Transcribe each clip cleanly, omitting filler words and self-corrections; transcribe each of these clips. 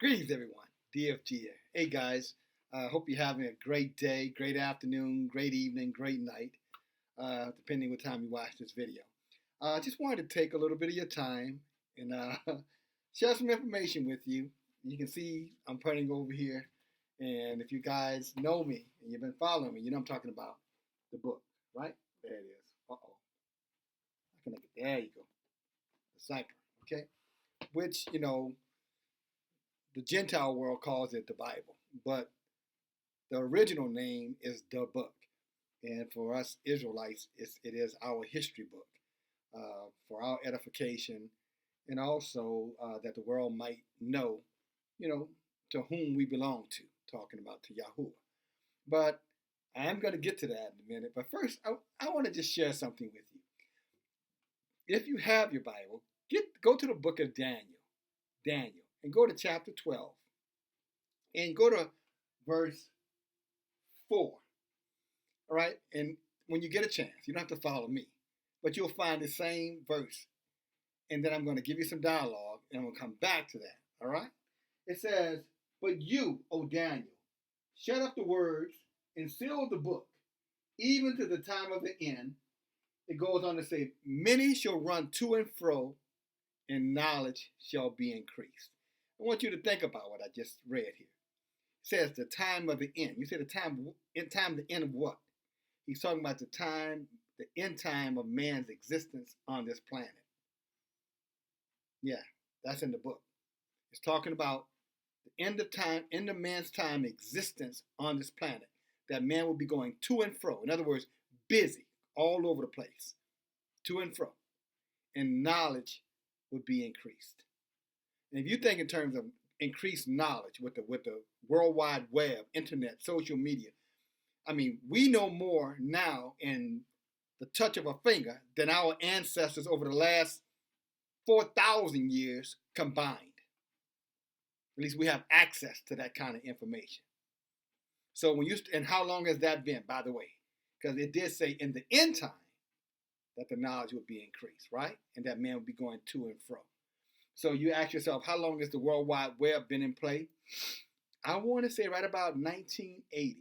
Greetings, everyone. DFG. Hey, guys. Hope you're having a great day, great afternoon, great evening, great night, depending what time you watch this video. I just wanted to take a little bit of your time and share some information with you. You can see I'm pointing over here, and if you guys know me and you've been following me, you know I'm talking about the book, right? There it is. Uh-oh. I can make it. There you go. The cipher, okay? Which, the Gentile world calls it the Bible, but the original name is the book. And for us Israelites, it is our history book for our edification and also that the world might know, you know, to whom we belong to, talking about to Yahuwah. But I am going to get to that in a minute. But first, I want to just share something with you. If you have your Bible, go to the book of Daniel, and go to chapter 12, and go to verse 4. All right? And when you get a chance, you don't have to follow me, but you'll find the same verse. And then I'm going to give you some dialogue, and I'm going to come back to that. All right? It says, "But you, O Daniel, shut up the words and seal the book, even to the time of the end." It goes on to say, "Many shall run to and fro, and knowledge shall be increased." I want you to think about what I just read here. It says the time of the end. You say the the end of what? He's talking about the end time of man's existence on this planet. Yeah, that's in the book. It's talking about the end of man's time existence on this planet. That man will be going to and fro. In other words, busy all over the place, to and fro. And knowledge would be increased. And if you think in terms of increased knowledge with the World Wide Web, internet, social media, I mean, we know more now in the touch of a finger than our ancestors over the last 4,000 years combined. At least we have access to that kind of information. So and how long has that been, by the way? Because it did say in the end time that the knowledge would be increased, right? And that man would be going to and fro. So you ask yourself, how long has the World Wide Web been in play? I want to say right about 1980.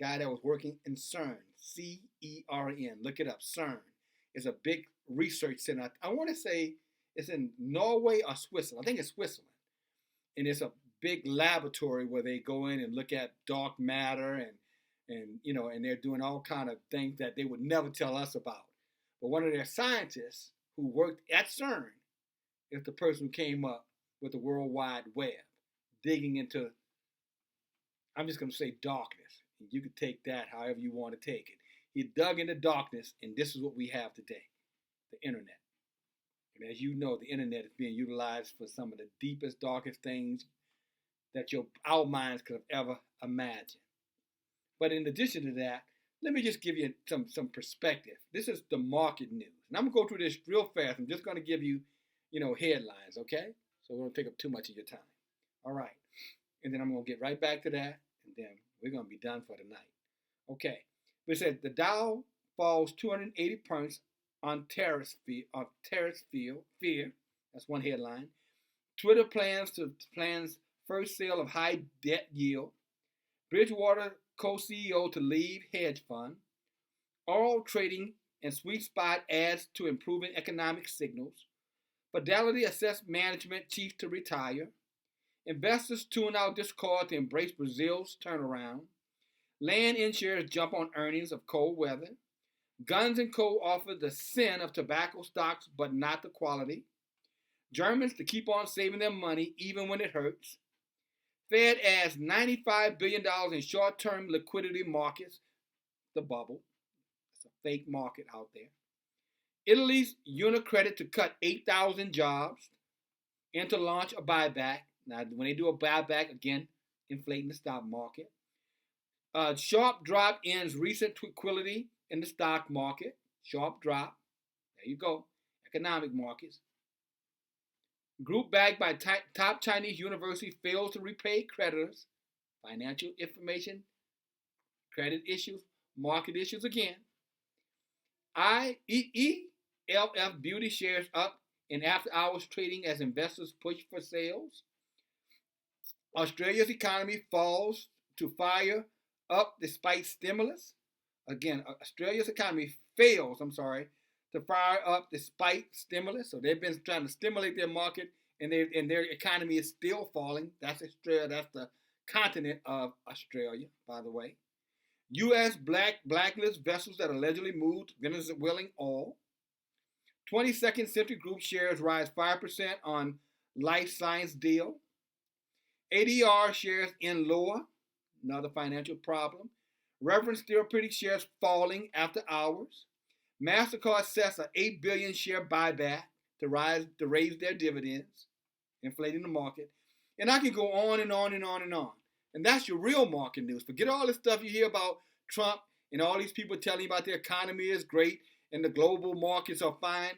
Guy that was working in CERN, C-E-R-N. Look it up. CERN is a big research center. I want to say it's in Norway or Switzerland. I think it's Switzerland. And it's a big laboratory where they go in and look at dark matter and they're doing all kind of things that they would never tell us about. But one of their scientists who worked at CERN is the person who came up with the World Wide Web, digging into, I'm just going to say darkness. You can take that however you want to take it. He dug into darkness, and this is what we have today, the internet. And as you know, the internet is being utilized for some of the deepest, darkest things that our minds could have ever imagined. But in addition to that, let me just give you some perspective. This is the market news. And I'm going to go through this real fast. I'm just going to give you, headlines, okay? So we won't take up too much of your time. All right. And then I'm going to get right back to that, and then we're going to be done for the night. Okay. It said the Dow falls 280 points on tariff fear. That's one headline. Twitter plans first sale of high debt yield. Bridgewater co-CEO to leave hedge fund. Oral trading and sweet spot adds to improving economic signals. Fidelity assessed management chief to retire. Investors tune out Discord to embrace Brazil's turnaround. Land insurers jump on earnings of cold weather. Guns & Co. offer the sin of tobacco stocks, but not the quality. Germans to keep on saving their money even when it hurts. Fed adds $95 billion in short-term liquidity markets, the bubble. It's a fake market out there. Italy's Unicredit to cut 8,000 jobs and to launch a buyback. Now, when they do a buyback, again, inflating the stock market. Sharp drop ends recent tranquility in the stock market. Sharp drop. There you go. Economic markets. Group backed by top Chinese university fails to repay creditors. Financial information, credit issues, market issues again. ELF Beauty shares up in after hours trading as investors push for sales. Australia's economy falls to fire up despite stimulus. Again, Australia's economy fails, to fire up despite stimulus. So they've been trying to stimulate their market, and their economy is still falling. That's Australia. That's the continent of Australia, by the way. U.S. blacklist vessels that allegedly moved Venezuelan oil. 22nd Century Group shares rise 5% on life science deal. ADR shares in lower, another financial problem. Reverend still pretty shares falling after hours. MasterCard sets an 8 billion share buyback to raise their dividends, inflating the market. And I can go on and on and on and on. And that's your real market news. Forget all this stuff you hear about Trump and all these people telling you about the economy is great and the global markets are fine.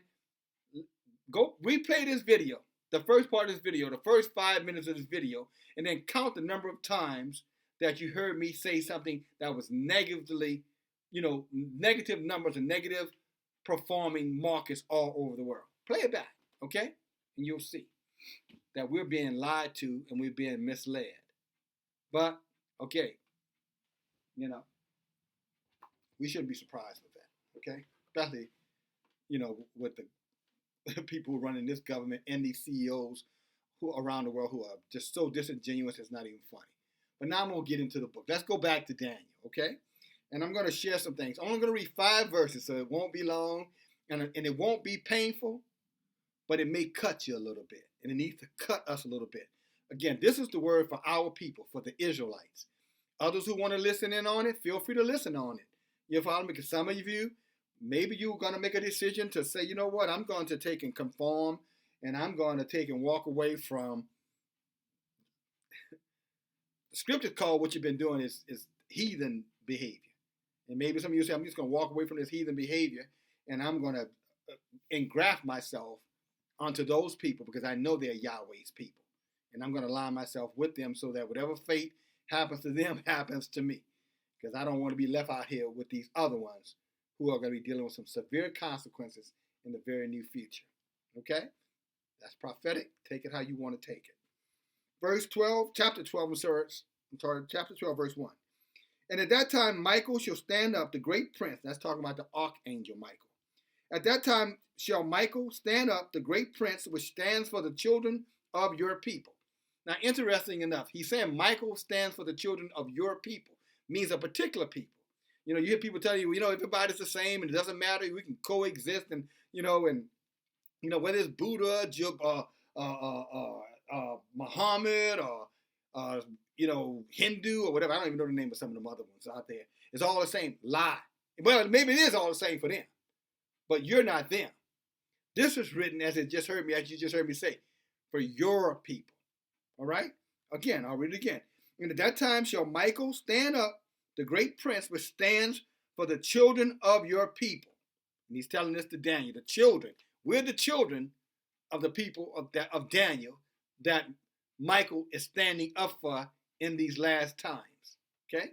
Go replay this video, the first part of this video, the first 5 minutes of this video, and then count the number of times that you heard me say something that was negatively, negative numbers and negative performing markets all over the world. Play it back, okay? And you'll see that we're being lied to and we're being misled. But, okay, we shouldn't be surprised with that, okay? Especially, with the people who are running this government and these CEOs who are around the world who are just so disingenuous it's not even funny. But now I'm going to get into the book. Let's go back to Daniel, okay? And I'm going to share some things. I'm only going to read 5 verses, so it won't be long, and it won't be painful, but it may cut you a little bit, and it needs to cut us a little bit. Again, this is the word for our people, for the Israelites. Others who want to listen in on it, feel free to listen on it. You follow me? Because some of you, maybe you're going to make a decision to say, you know what, I'm going to take and conform, and I'm going to take and walk away from. The scripture called what you've been doing is heathen behavior. And maybe some of you say, I'm just going to walk away from this heathen behavior, and I'm going to engraft myself onto those people because I know they're Yahweh's people. And I'm going to align myself with them so that whatever fate happens to them happens to me. Because I don't want to be left out here with these other ones who are going to be dealing with some severe consequences in the very near future. Okay? That's prophetic. Take it how you want to take it. Chapter 12, chapter 12, verse 1. And at that time, Michael shall stand up, the great prince. That's talking about the archangel Michael. At that time shall Michael stand up, the great prince, which stands for the children of your people. Now, interesting enough, he's saying Michael stands for the children of your people, means a particular people. You hear people tell you, everybody's the same and it doesn't matter. We can coexist and whether it's Buddha, Muhammad or Hindu or whatever. I don't even know the name of some of them other ones out there. It's all the same. Lie. Well, maybe it is all the same for them, but you're not them. This is written as you just heard me say, for your people. All right? Again, I'll read it again. And at that time shall Michael stand up, the great prince, which stands for the children of your people. And he's telling this to Daniel, the children. We're the children of the people of Daniel that Michael is standing up for in these last times. Okay?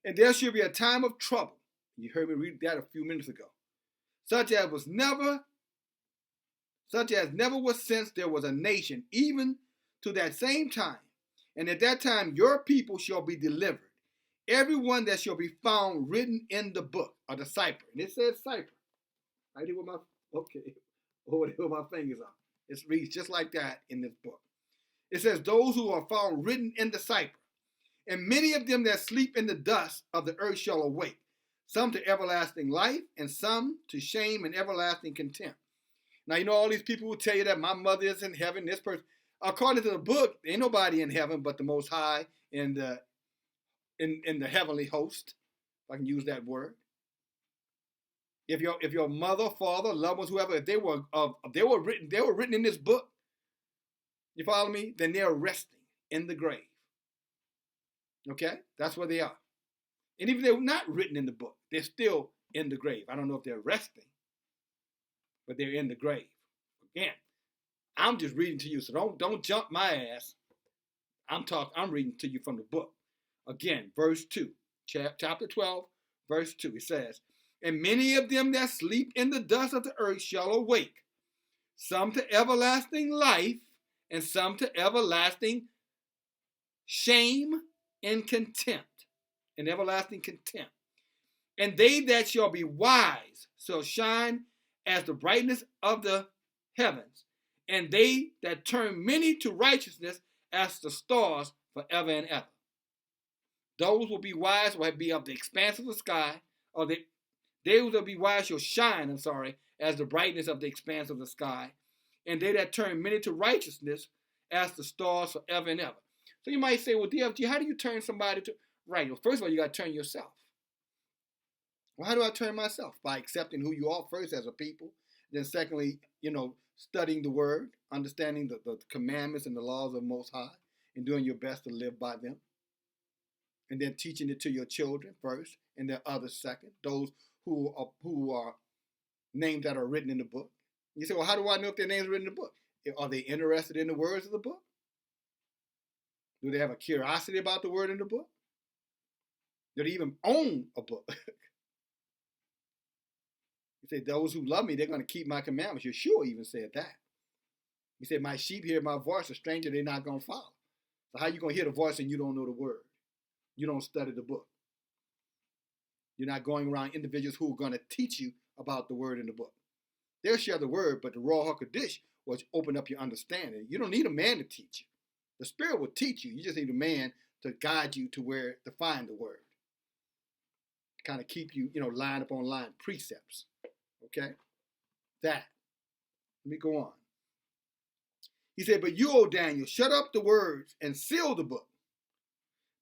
And there shall be a time of trouble. You heard me read that a few minutes ago. Such as never was since there was a nation, even to that same time. And at that time your people shall be delivered, everyone that shall be found written in the book of the cipher. And it says cipher. I did with my over there with my fingers on. It reads just like that in this book. It says, those who are found written in the cipher, and many of them that sleep in the dust of the earth shall awake, some to everlasting life, and some to shame and everlasting contempt. Now, all these people will tell you that my mother is in heaven, this person. According to the book, ain't nobody in heaven but the Most High and in the heavenly host, if I can use that word. If your mother, father, loved ones, whoever, if they were written in this book, you follow me? Then they're resting in the grave. Okay? That's where they are. And even if they're not written in the book, they're still in the grave. I don't know if they're resting, but they're in the grave. Again, I'm just reading to you, so don't jump my ass. I'm reading to you from the book. Again, verse 2, chapter 12, verse 2, it says, and many of them that sleep in the dust of the earth shall awake, some to everlasting life, and some to everlasting shame and contempt, and everlasting contempt. And they that shall be wise shall shine as the brightness of the heavens, and they that turn many to righteousness as the stars forever and ever. Those will be wise will be of the expanse of the sky, or they will be wise shall shine, as the brightness of the expanse of the sky, and they that turn many to righteousness as the stars forever and ever. So you might say, well, DFG, how do you turn somebody to right? Well, first of all, you got to turn yourself. Well, how do I turn myself? By accepting who you are first as a people. Then secondly, studying the word, understanding the commandments and the laws of the Most High, and doing your best to live by them. And then teaching it to your children first, and then others second. Those who are names that are written in the book. You say, well, how do I know if their names are written in the book? Are they interested in the words of the book? Do they have a curiosity about the word in the book? Do they even own a book? He said, those who love me, they're going to keep my commandments. Yeshua even said that. He said, my sheep hear my voice, a stranger they're not going to follow. So how are you going to hear the voice and you don't know the word? You don't study the book. You're not going around individuals who are going to teach you about the word in the book. They'll share the word, but the Ruach HaKodesh will open up your understanding. You don't need a man to teach you. The Spirit will teach you. You just need a man to guide you to where to find the word. Kind of keep you, line upon line, precepts. Okay? That. Let me go on. He said, but you, O Daniel, shut up the words and seal the book.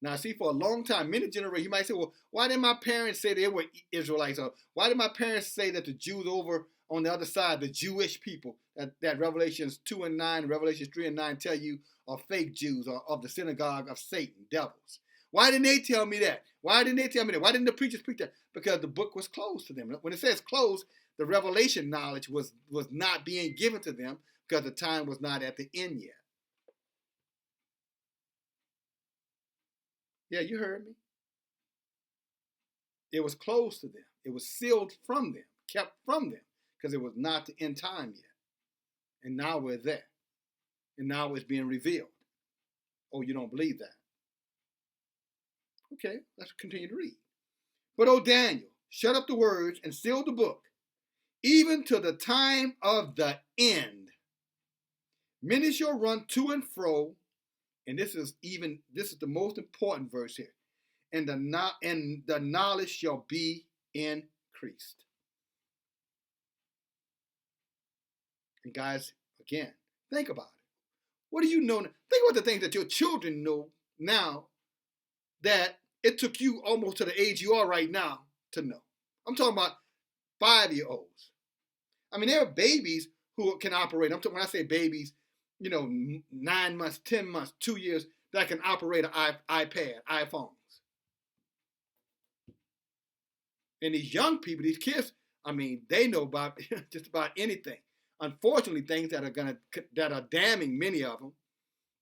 Now, see, for a long time, many generations, you might say, well, why did my parents say they were Israelites? Or why did my parents say that the Jews over on the other side, the Jewish people, that Revelations 2 and 9, Revelations 3 and 9 tell you are fake Jews or of the synagogue of Satan, devils? Why didn't they tell me that? Why didn't they tell me that? Why didn't the preachers preach that? Because the book was closed to them. When it says closed, the revelation knowledge was not being given to them because the time was not at the end yet. Yeah, you heard me. It was closed to them. It was sealed from them, kept from them, because it was not the end time yet. And now we're there. And now it's being revealed. Oh, you don't believe that? Okay, let's continue to read. But, O Daniel, shut up the words and seal the book, even to the time of the end. Many shall run to and fro, and this is the most important verse here. And the knowledge shall be increased. And guys, again, think about it. What do you know? Think about the things that your children know now that it took you almost to the age you are right now to know. I'm talking about 5-year-olds. I mean, there are babies who can operate. When I say babies, 9 months, 10 months, 2 years, that can operate an iPad, iPhones. And these young people, these kids, they know about just about anything. Unfortunately, things that are damning many of them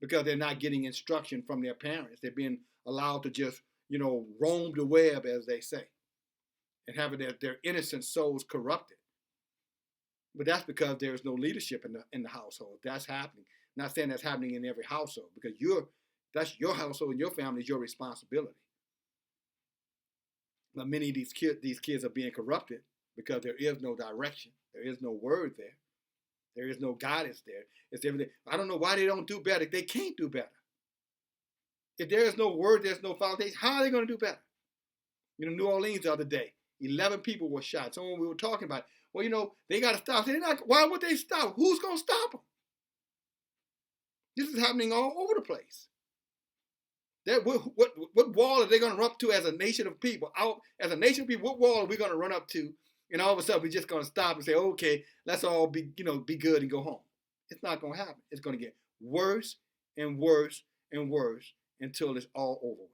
because they're not getting instruction from their parents. They're being allowed to just, roam the web, as they say, and having their innocent souls corrupted. But that's because there's no leadership in the household. That's happening. I'm not saying that's happening in every household, because that's your household and your family is your responsibility. But many of these kids are being corrupted because there is no direction. There is no word there. There is no guidance there. It's everything. I don't know why they don't do better. They can't do better. If there is no word, there's no foundation. How are they going to do better? New Orleans the other day, 11 people were shot. Someone we were talking about. Well, they got to stop. Why would they stop? Who's going to stop them? This is happening all over the place. What wall are they going to run up to as a nation of people? As a nation of people, what wall are we going to run up to? And all of a sudden, we're just going to stop and say, okay, let's all be good and go home. It's not going to happen. It's going to get worse and worse and worse until it's all over with.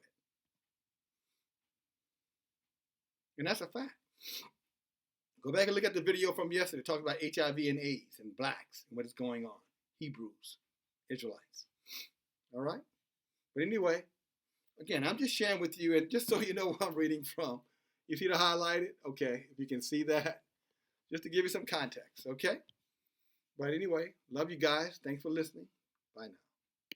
And that's a fact. Go back and look at the video from yesterday talking about HIV and AIDS and blacks and what is going on. Hebrews, Israelites. All right? But anyway, again, I'm just sharing with you, and just so you know where I'm reading from. You see the highlighted? Okay, if you can see that. Just to give you some context, okay? But anyway, love you guys. Thanks for listening. Bye now.